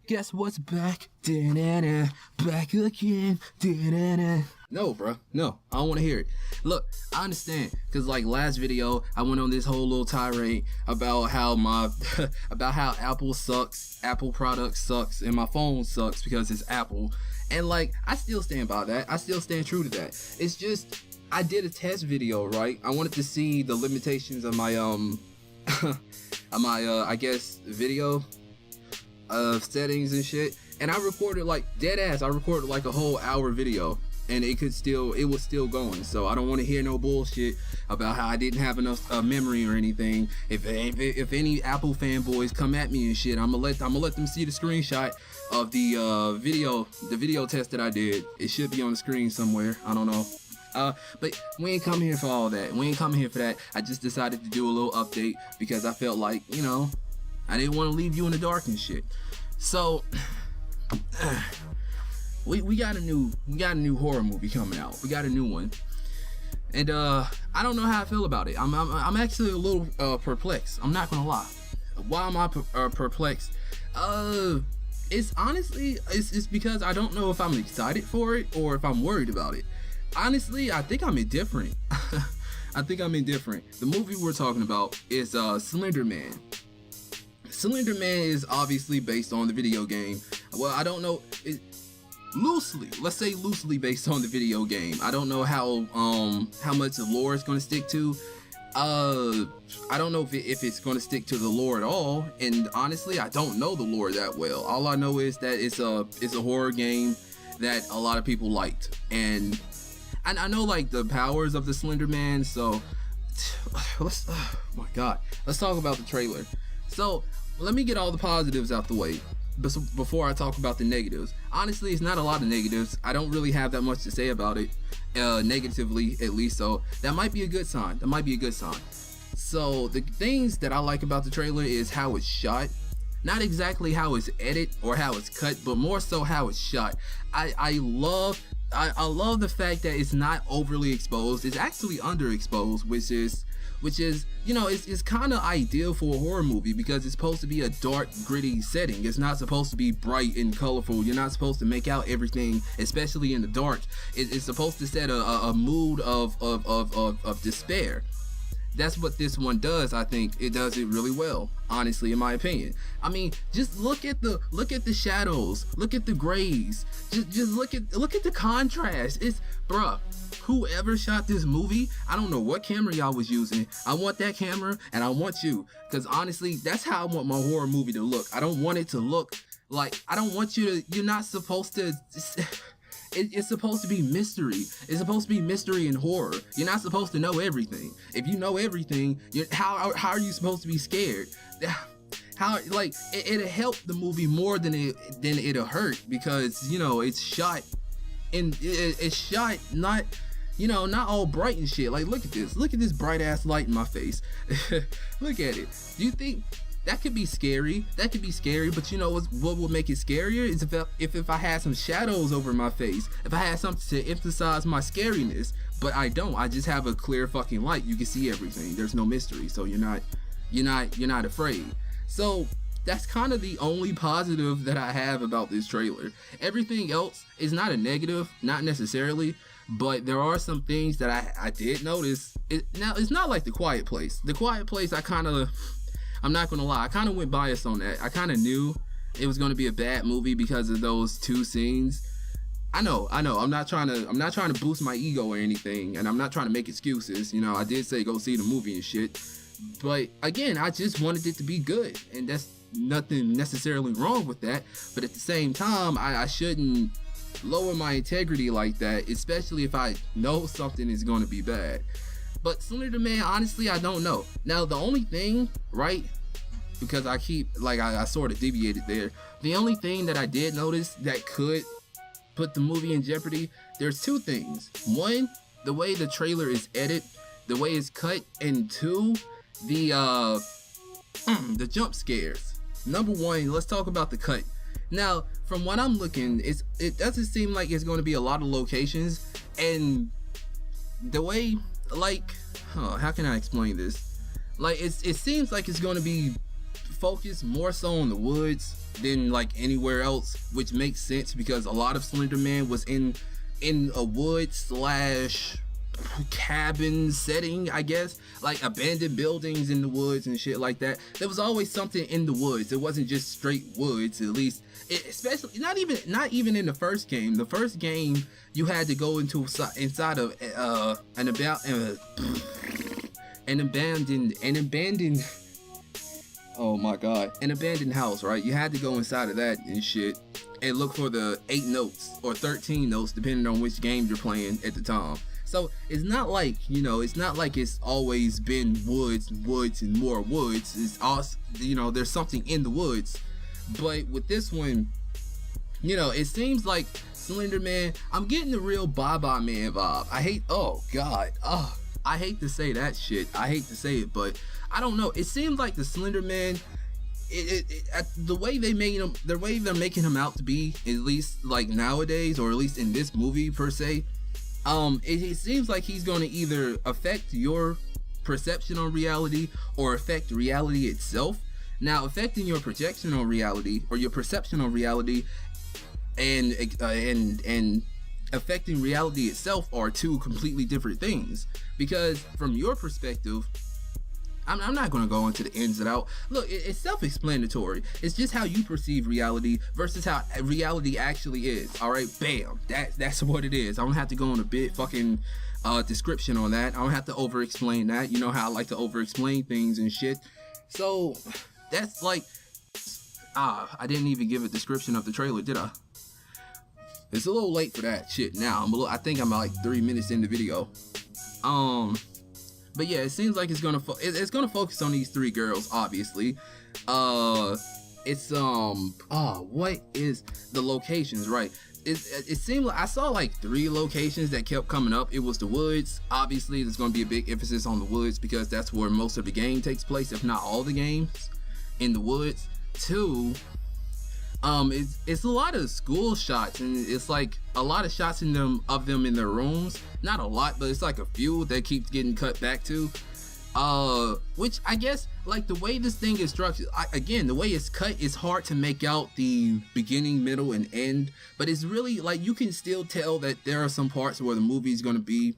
Guess what's back? Da-na-na. Back again. Da-na-na. No, bro. No, I don't want to hear it. Look, I understand, cause like last video, I went on this whole little tirade about how about how Apple sucks, Apple product sucks, and my phone sucks because it's Apple. And like, I still stand by that. I still stand true to that. It's just, I did a test video, right? I wanted to see the limitations of my I guess video settings and shit. And I recorded like dead ass. I recorded like a whole hour video. And it was still going. So I don't want to hear no bullshit about how I didn't have enough memory or anything. If any Apple fanboys come at me and shit, I'm gonna let them see the screenshot of the video test that I did. It should be on the screen somewhere. I don't know. But we ain't coming here for all that. We ain't coming here for that. I just decided to do a little update because I felt like, you know, I didn't want to leave you in the dark and shit. So. We got a new horror movie coming out. We got a new one, and I don't know how I feel about it. I'm actually a little perplexed. I'm not gonna lie. Why am I perplexed? It's honestly it's because I don't know if I'm excited for it or if I'm worried about it. Honestly, I think I'm indifferent. I think I'm indifferent. The movie we're talking about is Slender Man. Slender Man is obviously based on the video game. Well, I don't know. Let's say loosely based on the video game. I don't know how much the lore is going to stick to. I don't know if it's going to stick to the lore at all. And honestly, I don't know the lore that well. All I know is that it's a horror game that a lot of people liked, and I know like the powers of the Slender Man. So oh my God, let's talk about the trailer. So let me get all the positives out the way before I talk about the negatives. Honestly, it's not a lot of negatives. I don't really have that much to say about it, negatively at least, so that might be a good sign. So the things that I like about the trailer is how it's shot. Not exactly how it's edited or how it's cut, but more so how it's shot. I love the fact that it's not overly exposed. It's actually underexposed, which is, you know, it's kind of ideal for a horror movie because it's supposed to be a dark, gritty setting. It's not supposed to be bright and colorful. You're not supposed to make out everything, especially in the dark. It's supposed to set a mood of despair. That's what this one does. I think it does it really well, honestly, in my opinion. I mean, just look at the shadows, look at the grays, just look at the contrast. It's, bruh, whoever shot this movie, I don't know what camera y'all was using. I want that camera, and I want you, because honestly, that's how I want my horror movie to look. I don't want it to look like, I don't want you to, you're not supposed to. It's supposed to be mystery. It's supposed to be mystery and horror. You're not supposed to know everything. If you know everything, how are you supposed to be scared? How, like, it'll help the movie more than it'll hurt, because, you know, it's shot not, you know, not all bright and shit. Like, look at this bright ass light in my face. Look at it. Do you think that could be scary? That could be scary, but you know what will make it scarier is if I had some shadows over my face, if I had something to emphasize my scariness. But I don't. I just have a clear fucking light. You can see everything. There's no mystery, so you're not afraid. So that's kind of the only positive that I have about this trailer. Everything else is not a negative, not necessarily, but there are some things that I did notice. Now it's not like The Quiet Place. The Quiet Place, I'm not gonna lie, I kind of went biased on that. I kind of knew it was gonna be a bad movie because of those two scenes. I know. I'm not trying to boost my ego or anything, and I'm not trying to make excuses. You know, I did say go see the movie and shit, but again, I just wanted it to be good, and that's nothing necessarily wrong with that. But at the same time, I shouldn't lower my integrity like that, especially if I know something is going to be bad. But Slender Man, honestly, I don't know. Now, the only thing, right, because I sort of deviated there. The only thing that I did notice that could put the movie in jeopardy, there's two things. One, the way the trailer is edited, the way it's cut, and two, the jump scares. Number one, let's talk about the cut. Now, from what I'm looking, it doesn't seem like it's going to be a lot of locations, and the way, like, how can I explain this? Like, it seems like it's going to be focus more so on the woods than like anywhere else, which makes sense because a lot of Slender Man was in a wood slash cabin setting, I guess, like abandoned buildings in the woods and shit like that. There was always something in the woods. It wasn't just straight woods, at least. Especially not even in the first game. The first game you had to go inside of an abandoned oh my god, an abandoned house, right? You had to go inside of that and shit and look for the 8 notes or 13 notes depending on which game you're playing at the time. So it's not like, you know, it's not like it's always been woods and more woods. It's also, you know, there's something in the woods. But with this one, you know, it seems like Slender Man, I'm getting the real Bye-Bye Man vibe. I hate to say that shit. I hate to say it, but I don't know. It seems like the Slender Man, the way they made him, the way they're making him out to be, at least like nowadays, or at least in this movie per se, it seems like he's going to either affect your perception on reality or affect reality itself. Now, affecting your projection on reality or your perception on reality and affecting reality itself are two completely different things. Because from your perspective, I'm not going to go into the ins and out. Look, it's self-explanatory. It's just how you perceive reality versus how reality actually is. All right, bam. That's what it is. I don't have to go on a big fucking description on that. I don't have to over-explain that. You know how I like to over-explain things and shit. So that's like, I didn't even give a description of the trailer, did I? It's a little late for that shit now. I think I'm like 3 minutes in the video. But yeah, it seems like it's gonna focus on these 3 girls, obviously. What is the locations, right? It seemed like I saw like 3 locations that kept coming up. It was the woods. Obviously, there's gonna be a big emphasis on the woods because that's where most of the game takes place, if not all the games, in the woods. 2, it's a lot of school shots, and it's like a lot of shots of them in their rooms. Not a lot, but it's like a few that keep getting cut back to. Which I guess, like, the way this thing is structured, again, the way it's cut, it's hard to make out the beginning, middle, and end. But it's really like you can still tell that there are some parts where the movie's gonna be.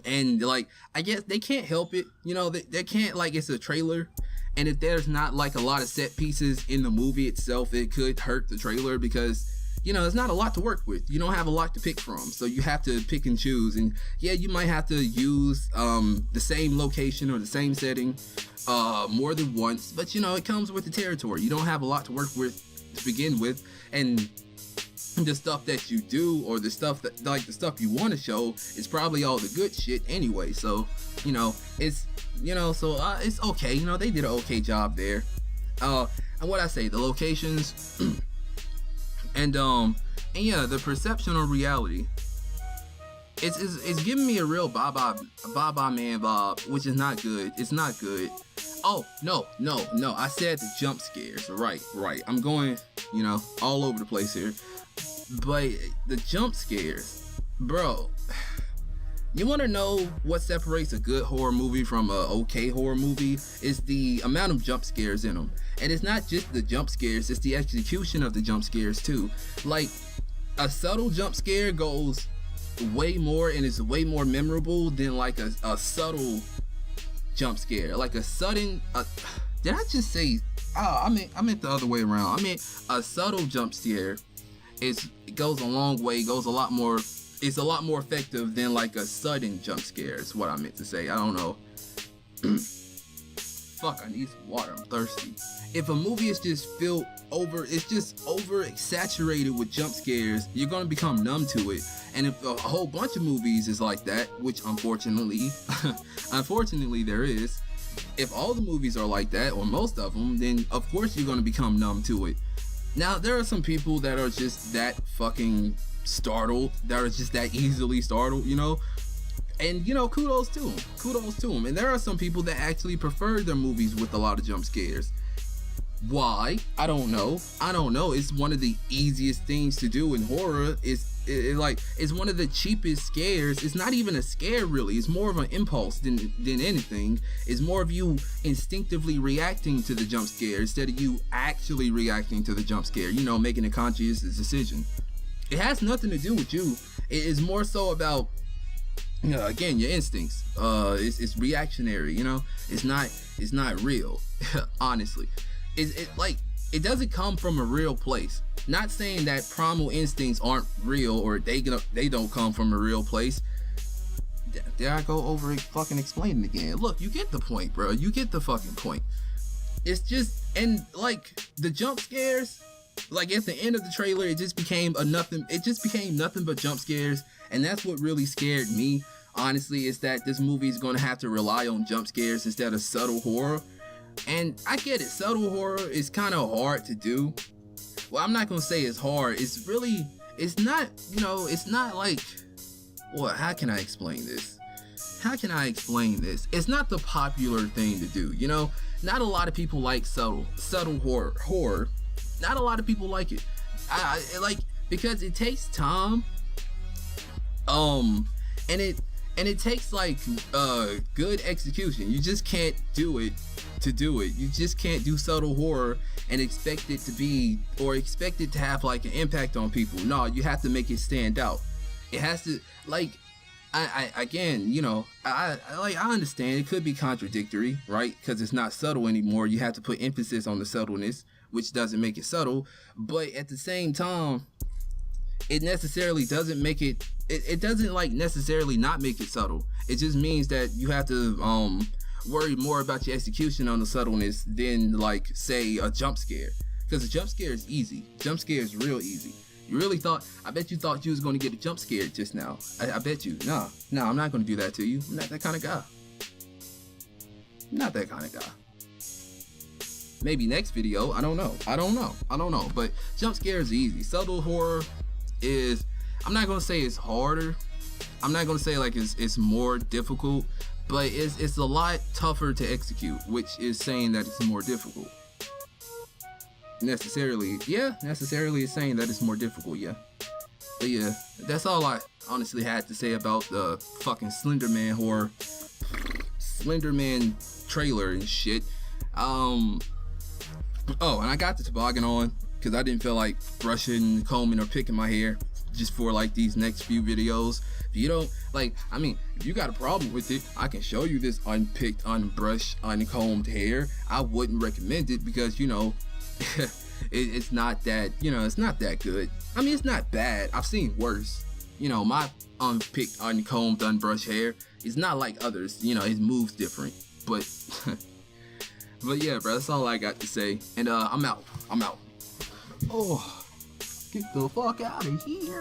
And like, I guess they can't help it, you know, they can't, like, it's a trailer. And if there's not like a lot of set pieces in the movie itself, it could hurt the trailer because, you know, there's not a lot to work with. You don't have a lot to pick from, so you have to pick and choose. And yeah, you might have to use the same location or the same setting more than once, but you know, it comes with the territory. You don't have a lot to work with to begin with, and the stuff that you do, or the stuff that, like, the stuff you want to show, is probably all the good shit anyway. So, you know, it's, you know, so it's okay. You know, they did an okay job there. And what I say, the locations, and yeah, the perception of reality. It's giving me a real Bye-Bye Man vibe, which is not good. It's not good. Oh, no. I said the jump scares. Right. I'm going, you know, all over the place here. But the jump scares, bro. You want to know what separates a good horror movie from a okay horror movie? Is the amount of jump scares in them. And it's not just the jump scares, it's the execution of the jump scares too. Like, a subtle jump scare goes way more and is way more memorable than like a subtle jump scare. Like a sudden, did I just say, I meant the other way around. I meant a subtle jump scare it goes a long way, goes a lot more, it's a lot more effective than like a sudden jump scare is what I meant to say. I don't know. Fuck, I need some water, I'm thirsty. If a movie is just it's just over saturated with jump scares, you're gonna become numb to it. And if a whole bunch of movies is like that, which unfortunately there is, if all the movies are like that, or most of them, then of course you're gonna become numb to it. Now, there are some people that are just that fucking startled, that are just that easily startled, you know? And, you know, kudos to them. And there are some people that actually prefer their movies with a lot of jump scares. Why? I don't know. It's one of the easiest things to do in horror, is Like, it's one of the cheapest scares. It's not even a scare really. It's more of an impulse than anything. It's more of you instinctively reacting to the jump scare instead of you actually reacting to the jump scare. You know, making a conscious decision. It has nothing to do with you. It is more so about, again, your instincts. It's reactionary. You know, it's not real. Honestly, it doesn't come from a real place. Not saying that primal instincts aren't real or they don't come from a real place. There I go over fucking explaining again. Look, you get the point, bro. You get the fucking point. It's just, and like the jump scares, like at the end of the trailer, it just became nothing but jump scares, and that's what really scared me. Honestly, is that this movie is going to have to rely on jump scares instead of subtle horror. And I get it, subtle horror is kind of hard to do. Well, I'm not gonna say it's hard. It's not, it's not like, what? How can I explain this? It's not the popular thing to do. You know, not a lot of people like subtle horror. Not a lot of people like it. I like, because it takes time. And it takes like good execution. You just can't do it to do it. You just can't do subtle horror and expect it to have like an impact on people. No, you have to make it stand out. It has to, like, I understand it could be contradictory, right? Because it's not subtle anymore. You have to put emphasis on the subtleness, which doesn't make it subtle. But at the same time, it necessarily doesn't make it. It doesn't like necessarily not make it subtle. It just means that you have to worry more about your execution on the subtleness than, like, say, a jump scare. Because a jump scare is easy. Jump scare is real easy. I bet you thought you was going to get a jump scare just now. I bet you. No, I'm not going to do that to you. I'm not that kind of guy. Maybe next video. I don't know. But jump scare is easy. Subtle horror is, I'm not going to say it's harder. I'm not going to say like it's more difficult. But it's a lot tougher to execute, which is saying that it's more difficult. Necessarily is saying that it's more difficult, yeah. But yeah, that's all I honestly had to say about the fucking Slender Man trailer and shit. Oh, and I got the toboggan on because I didn't feel like brushing, combing, or picking my hair just for like these next few videos. If you don't like, I mean, if you got a problem with it, I can show you this unpicked, unbrushed, uncombed hair. I wouldn't recommend it because, it's not that, it's not that good. I mean, it's not bad. I've seen worse. My unpicked, uncombed, unbrushed hair is not like others. It moves different. But but yeah, bro, that's all I got to say. And I'm out. Oh, get the fuck out of here.